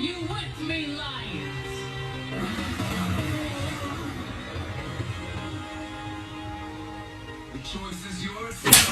you with me, lions? The choice is yours.